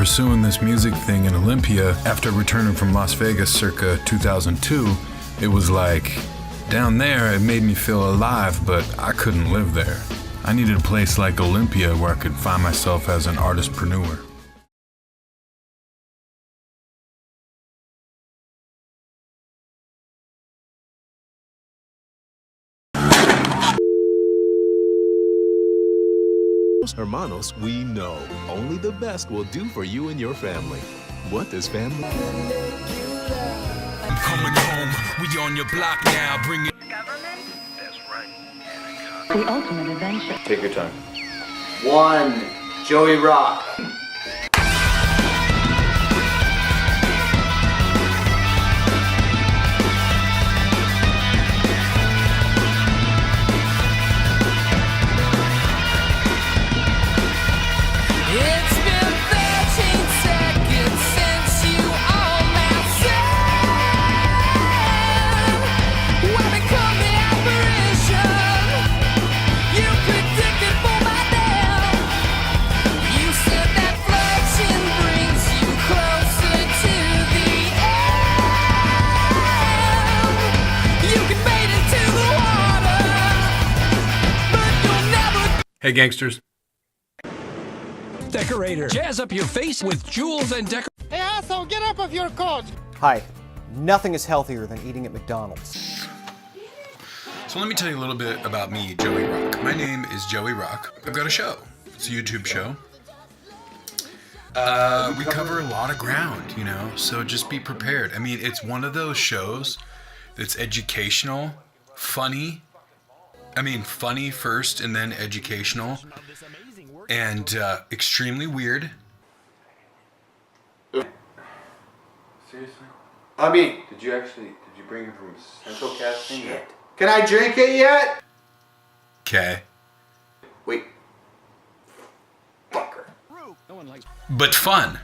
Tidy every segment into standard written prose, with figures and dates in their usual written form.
pursuing this music thing in Olympia after returning from Las Vegas circa 2002, it was like, down there it made me feel alive, but I couldn't live there. I needed a place like Olympia where I could find myself as an artistpreneur. Hermanos, we know only the best will do for you and your family. What does family? I'm coming home. We on your block now. Bring it. Government? That's right. The ultimate adventure. Take your time. 1. Joey Rock. It's been 13 seconds since you on my side. When it come to apparition, you predicted for my death. You said that flirting brings you closer to the end. You can fade into the water, but you'll never. Hey gangsters. Decorator. Jazz up your face with jewels and decor. Hey asshole, get up off your couch! Hi. Nothing is healthier than eating at McDonald's. So let me tell you a little bit about me, Joey Rock. My name is Joey Rock. I've got a show. It's a YouTube show. We cover a lot of ground, you know, so just be prepared. I mean, it's one of those shows that's educational, funny. I mean, funny first and then educational. And extremely weird. Seriously? Did Did you bring it from Central Casting? Shit. Can I drink it yet? Okay. Wait. Fucker. But fun.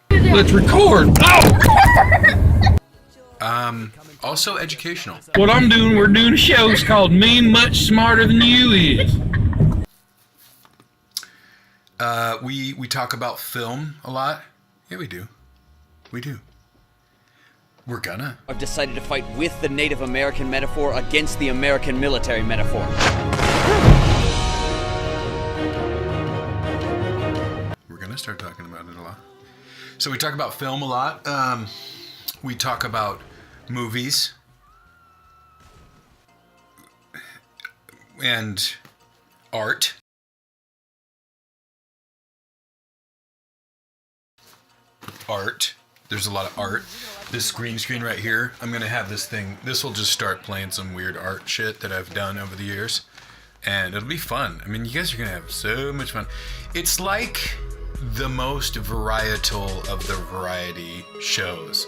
Let's record. Also educational. What I'm doing, we're doing a show. It's called Me Much Smarter Than You Is. We talk about film a lot. Yeah, we do. We do. We're gonna. I've decided to fight with the Native American metaphor against the American military metaphor. We're gonna start talking about it a lot. So we talk about film a lot. We talk about movies. And art. Art. There's a lot of art. This green screen right here, I'm gonna have this thing, this will just start playing some weird art shit that I've done over the years. And it'll be fun. I mean, you guys are gonna have so much fun. It's like the most varietal of the variety shows.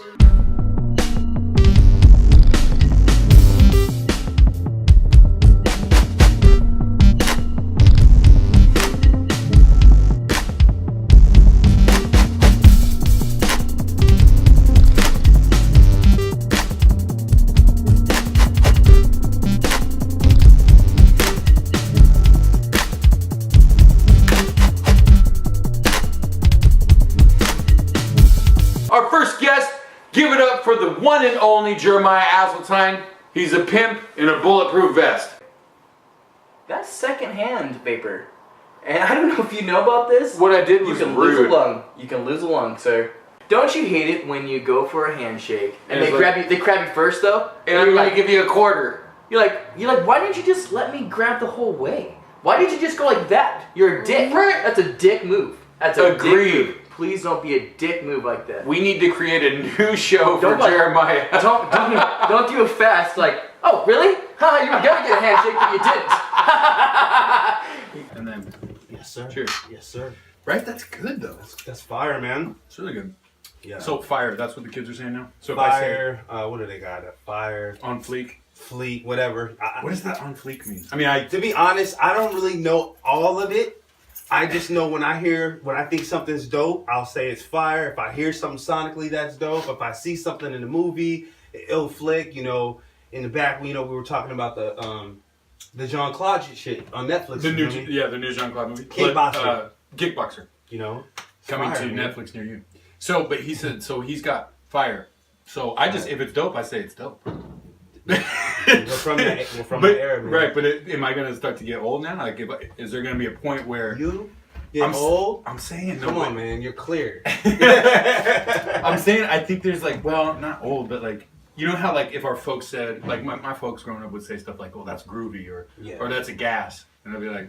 Our first guest, give it up for the one and only Jeremiah Asseltine. He's a pimp in a bulletproof vest. That's secondhand vapor. And I don't know if you know about this. What I did was You can rude. lose a lung. You can lose a lung, sir. Don't you hate it when you go for a handshake and And they it's grab like- you? They grab you first though, And I'm you're gonna like, give you a quarter. you're like, why didn't you just let me grab the whole way? Why didn't you just go like that? You're a dick. Right. That's a dick move. That's a Agreed. dick move. Please don't be a dick move like that. We need to create a new show for Don't like- Jeremiah. Don't do it fast. Like, oh really? Ha! You were gonna get a handshake, but you didn't. And then, Yes, sir. cheers. Yes, sir. Right? That's good though. That's fire, man. It's really good. Yeah. So fire, that's what the kids are saying now? So fire, what do they got? Fire, on fleek. fleet, whatever. What does that on fleek mean? I mean, to be honest, I don't really know all of it. I just know when I think something's dope, I'll say it's fire. If I hear something sonically that's dope, if I see something in the movie, it'll flick, you know, in the back, you know, we were talking about the Jean-Claude shit on Netflix. The new you know? yeah, the new Jean-Claude movie. Kickboxer. Kickboxer. You know? Coming Fire, to man. Netflix near you. So, but he said, so he's got fire. So I just, if it's dope, I say it's dope. We're from but, the era, man. Right, but am I gonna start to get old now? Like, is there gonna be a point where You get old? I'm saying, Come on, man. You're clear. I'm saying, I think there's like, well, not old, but like, you know how like if our folks said, like my folks growing up would say stuff like, "Oh, that's groovy," or that's a gas, and I'd be like,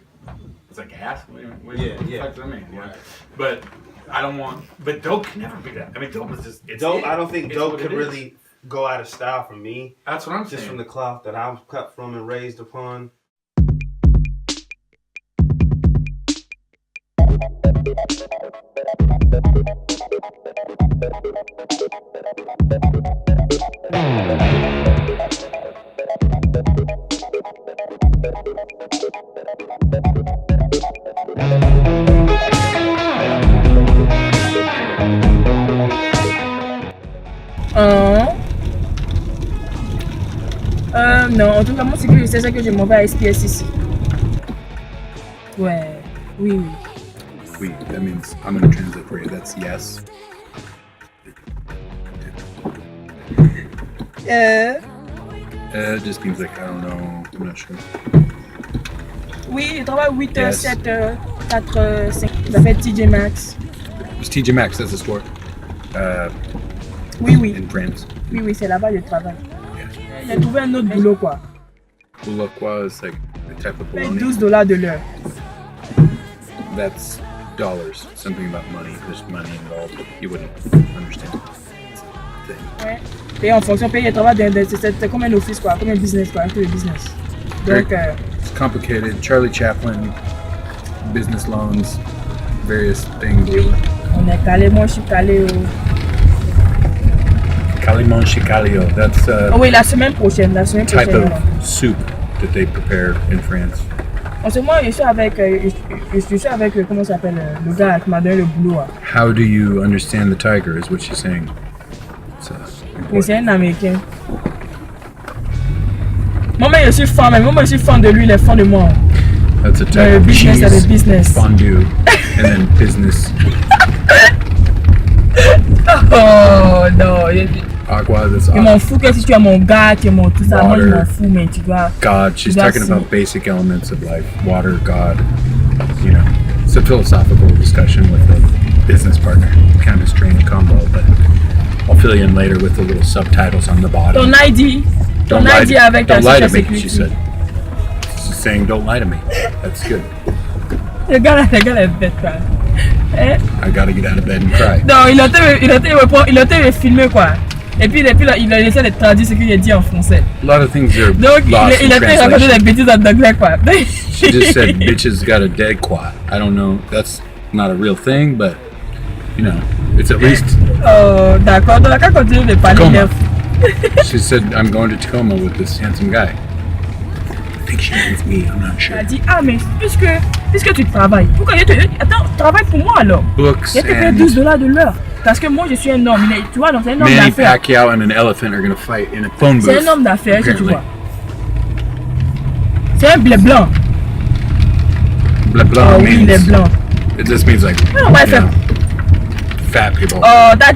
"It's a gas? What do you fuck does that mean?" Yeah. But I don't want. But dope can never be that. I mean, dope is just it's Dope. it. I don't think It's dope what could it is. really go out of style for me. That's what I'm Just saying. from the cloth that I was cut from and raised upon. Non, en tout cas, moi, c'est que c'est ça que je m'en vais à SPS ici. Ouais, oui, oui. Oui, that means I'm gonna translate for you. That's yes. Just means like I don't know. I'm not sure. Oui, il travaille 8 heures, Yes. 7 heures, 4 heures, 5. Il a fait TJ Maxx. It's TJ Maxx. That's the store. Oui, oui. In France. Oui, oui, c'est là-bas le travail. Il a trouvé un autre boulot, quoi. Ulaqua is like the type of Paye bologna. $12 de l'heure. That's dollars. Something about money. There's money involved. You wouldn't understand. It's a thing. Ouais. Paye en fonction, paye le travail c'est comme un office, quoi, comme un business, quoi, que le business. Donc, It's complicated. Charlie Chaplin, business loans, various things. oui, on est calé, moi je suis calé au... Calimon Chicalio. That's Oh oui, la semaine prochaine, type voilà. of soup that they prepare in France. En ce moment, je suis avec, comment ça s'appelle, le gars qui m'a donné le boulot. Hein. How do you understand the tiger? Is what she's saying. It's, Oui, c'est un Américain. Moi-même, je suis fan, mais moi, je suis fan de lui, il est fan de moi. That's a type Le of business, c'est cheese le business. fondue, and then business Oh non, agua. That's je m'en fous que si tu es mon gars, tu es mon tout ça, moi je Water. m'en fous, mais tu dois... God. She's tu dois talking see- about basic elements of life: water, God. You know, it's a philosophical discussion with a business partner. Kind of a strange combo, but I'll fill you in later with the little subtitles on the bottom. Ton ID, ton Don't lie ID to, avec ta don't lie to social me, she security. said. She's saying, don't lie to me. That's good. Le gars là, est bête, quoi. Eh? I gotta get out of bed and cry. Non, il a été filmé, quoi. Et puis il a essayé de traduire ce qu'il a dit en français. A lot of things are Donc, lost il in a été raconté translation. des bêtises en anglais, quoi. She just said, bitches got a dead quad. I don't know. That's not a real thing, but, you know, it's at least... Oh, d'accord. Donc, on continue de parler. Tacoma. She said, I'm going to Tacoma with this handsome guy. I think she means me, I'm not Il sure. a dit, ah, mais puisque tu travailles, pourquoi attends, travaille pour moi alors. Books Il te paye and $12 de l'heure. Parce que moi, je suis un homme. Tu vois, donc c'est un homme Manny d'affaires. Pacquiao and an elephant are going to fight in a phone booth. C'est un homme d'affaires, si tu apparently. vois. C'est un blé blanc. Blah blah Oh oui, il est means... blanc. It just means like, Ah, ouais, you know, fat people. Oh, that...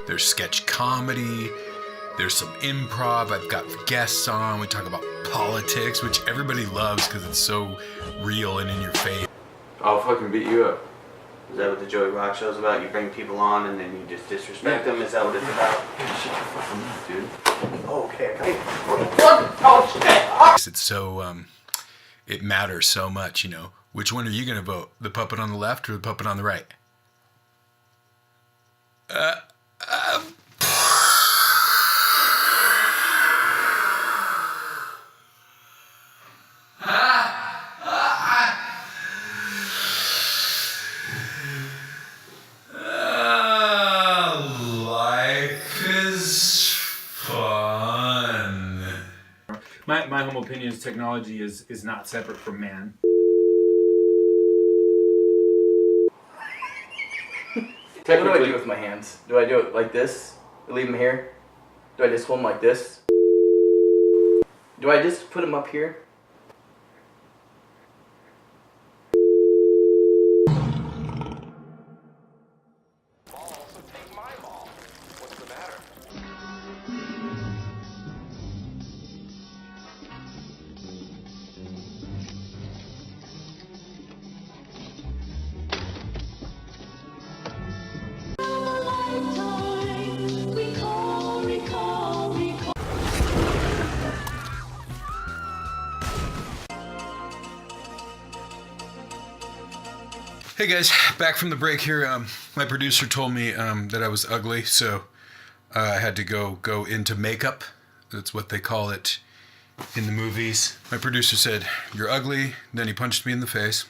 There's sketch comedy. There's some improv. I've got guests on. We talk about politics, which everybody loves because it's so real and in your face. I'll fucking beat you up. Is that what the Joey Rock show's about? You bring people on and then you just disrespect them? Is that what it's about? Shut your fucking mouth, dude. Oh, okay. It's so it matters so much, you know. Which one are you gonna vote? The puppet on the left or the puppet on the right? My my humble opinion is technology is not separate from man. What do I do with my hands? Do I do it like this? Leave them here? Do I just hold them like this? Do I just put them up here? Hey guys, back from the break here. My producer told me that I was ugly, so I had to go into makeup. That's what they call it in the movies. My producer said, "You're ugly." Then he punched me in the face.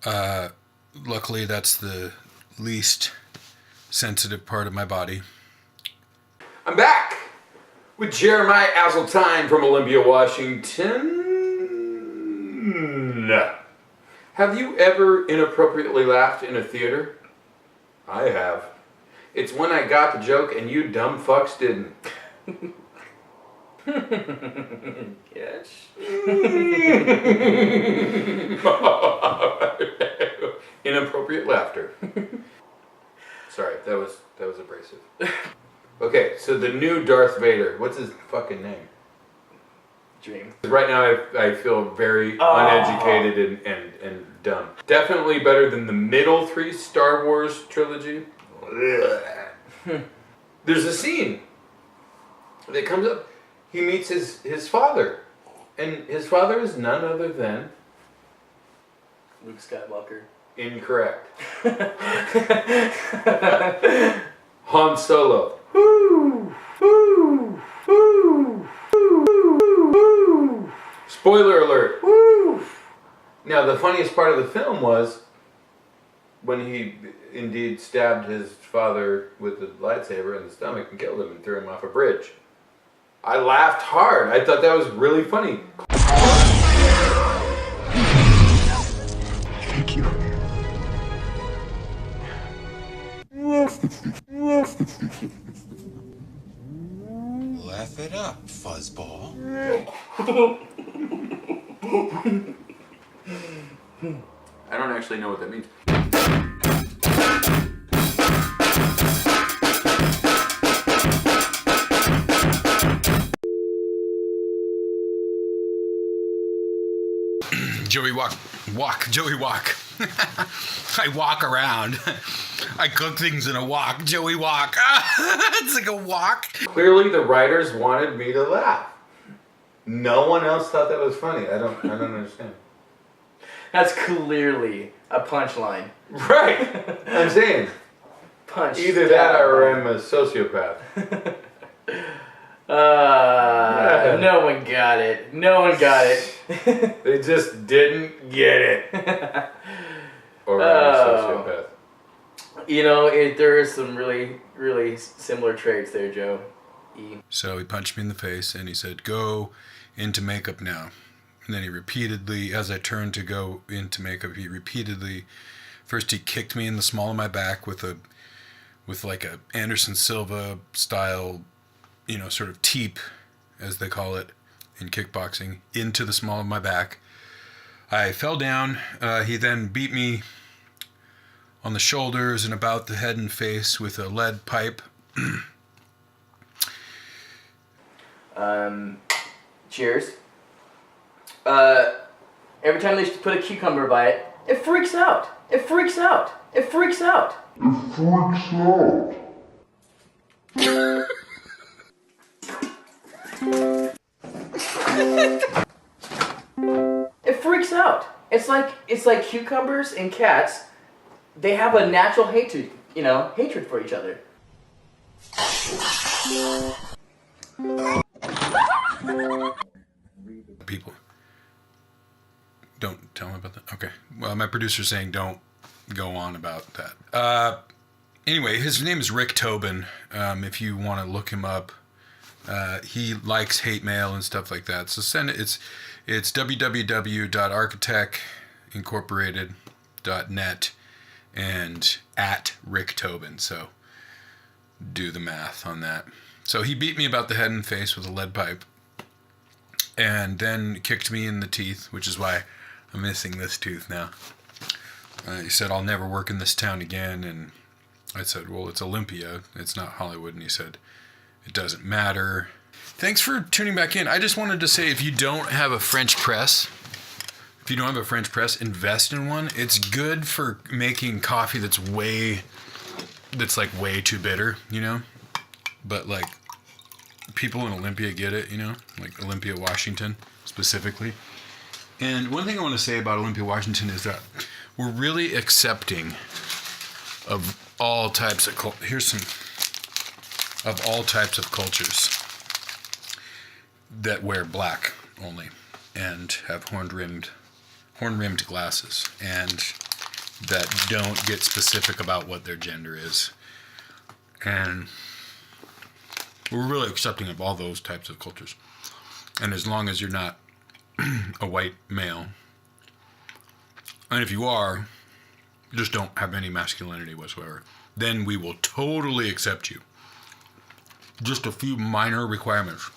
Luckily, that's the least sensitive part of my body. I'm back with Jeremiah Asseltine from Olympia, Washington. Have you ever inappropriately laughed in a theater? I have. It's when I got the joke and you dumb fucks didn't. Yes. Inappropriate laughter. Sorry, that was abrasive. Okay, so the new Darth Vader. What's his fucking name? Dream. Right now I feel very uneducated and dumb. Definitely better than the middle 3 Star Wars trilogy. There's a scene that comes up. He meets his father. And his father is none other than... Luke Skywalker. Incorrect. Han Solo. Woo! Woo! Woo! Spoiler alert. Woo! Now, the funniest part of the film was when he indeed stabbed his father with the lightsaber in the stomach and killed him and threw him off a bridge. I laughed hard. I thought that was really funny. Thank you. Laugh it up, fuzzball. I don't actually know what that means. Joey walk. Joey walk. I walk around. I cook things in a wok. Joey walk. It's like a wok. Clearly the writers wanted me to laugh. No one else thought that was funny. I don't understand. That's clearly a punchline. Right. I'm saying. Punch. Either that or I'm a sociopath. No one got it. No one got it. They just didn't get it. Or I'm a sociopath. You know, there is some really, really similar traits there, Joe. So he punched me in the face and he said, "Go into makeup now." And then he repeatedly, as I turned to go into makeup, first he kicked me in the small of my back with like a Anderson Silva style, sort of teep, as they call it in kickboxing, into the small of my back. I fell down. He then beat me on the shoulders and about the head and face with a lead pipe. Cheers. Every time they put a cucumber by it, it freaks out. It freaks out. It freaks out. It freaks out. It freaks out. It's like cucumbers and cats. They have a natural hatred for each other. People. Don't tell him about that. Okay. Well, my producer's saying don't go on about that. Anyway, his name is Rick Tobin. If you want to look him up, He likes hate mail and stuff like that. So send it. It's www.architectincorporated.net and @Rick Tobin. So do the math on that. So he beat me about the head and face with a lead pipe, and then kicked me in the teeth, which is why I'm missing this tooth now. He said, I'll never work in this town again. And I said, well, it's Olympia. It's not Hollywood. And he said, it doesn't matter. Thanks for tuning back in. I just wanted to say, if you don't have a French press, invest in one. It's good for making coffee that's like way too bitter, you know? But like people in Olympia get it, you know? Like Olympia, Washington specifically. And one thing I want to say about Olympia, Washington is that we're really accepting of all types of all types of cultures that wear black only and have horn-rimmed glasses and that don't get specific about what their gender is. And we're really accepting of all those types of cultures. And as long as you're not a white male, and if you are, just don't have any masculinity whatsoever, then we will totally accept you. Just a few minor requirements.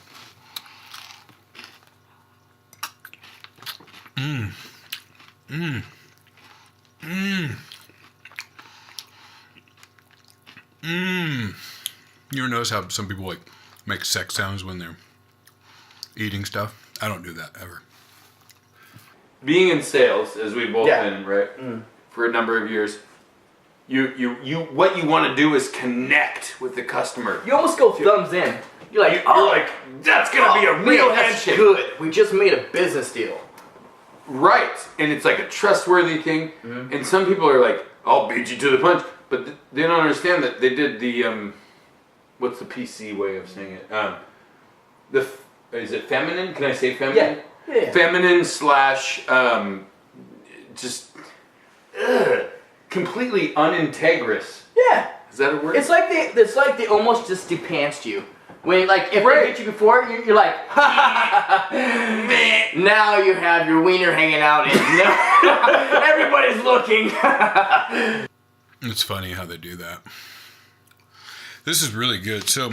You ever notice how some people like make sex sounds when they're eating stuff? I don't do that ever. Being in sales, as we've both been, right, for a number of years, you what you want to do is connect with the customer. You almost go thumbs in. You're like, you're like, that's gonna be a real handshake. Good. We just made a business deal. Right, and it's like a trustworthy thing. And some people are like, I'll beat you to the punch, but they don't understand that they did the what's the PC way of saying it? Is it feminine? Can I say feminine? Yeah. Feminine / just completely unintegrous. Yeah. Is that a word? It's like they almost just depantsed you. When like if they hit you before, you're like, now you have your wiener hanging out and everybody's looking. It's funny how they do that. This is really good. So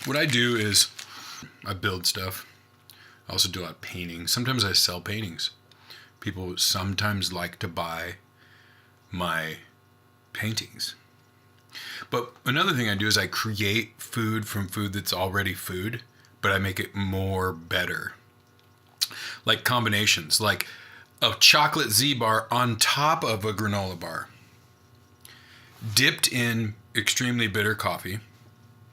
what I do is I build stuff. I also do a lot of painting. Sometimes I sell paintings. People sometimes like to buy my paintings. But another thing I do is I create food from food that's already food, but I make it more better. Like combinations, like a chocolate Z-bar on top of a granola bar, dipped in extremely bitter coffee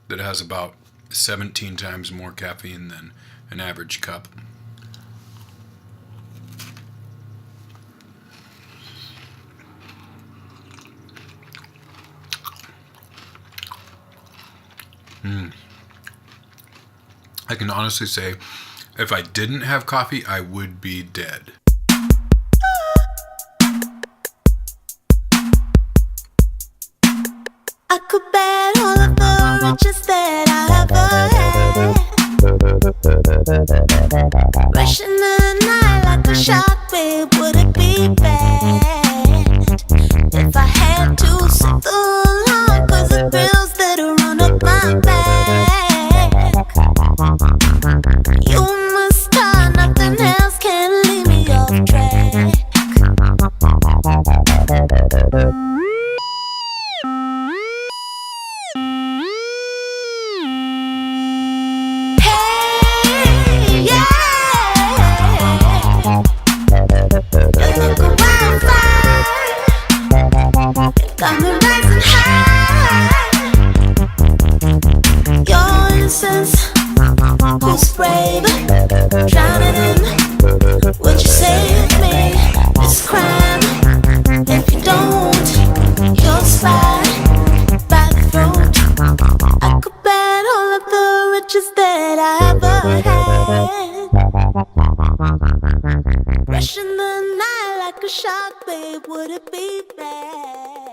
that has about 17 times more caffeine than an average cup. I can honestly say, if I didn't have coffee, I would be dead. I could bet all of the riches that I ever had. Rushing the night like a shark, babe, would it be bad if I had to sit the long? Cause the thrills that run up my back, you must start, nothing else can leave me off track. Got me rising high. Your innocence, who's brave, drowning in. Would you save me this crime? If you don't, you'll slide by the throat. I could bet all of the riches that I ever had. Rushing the night like a shark, babe, would it be bad?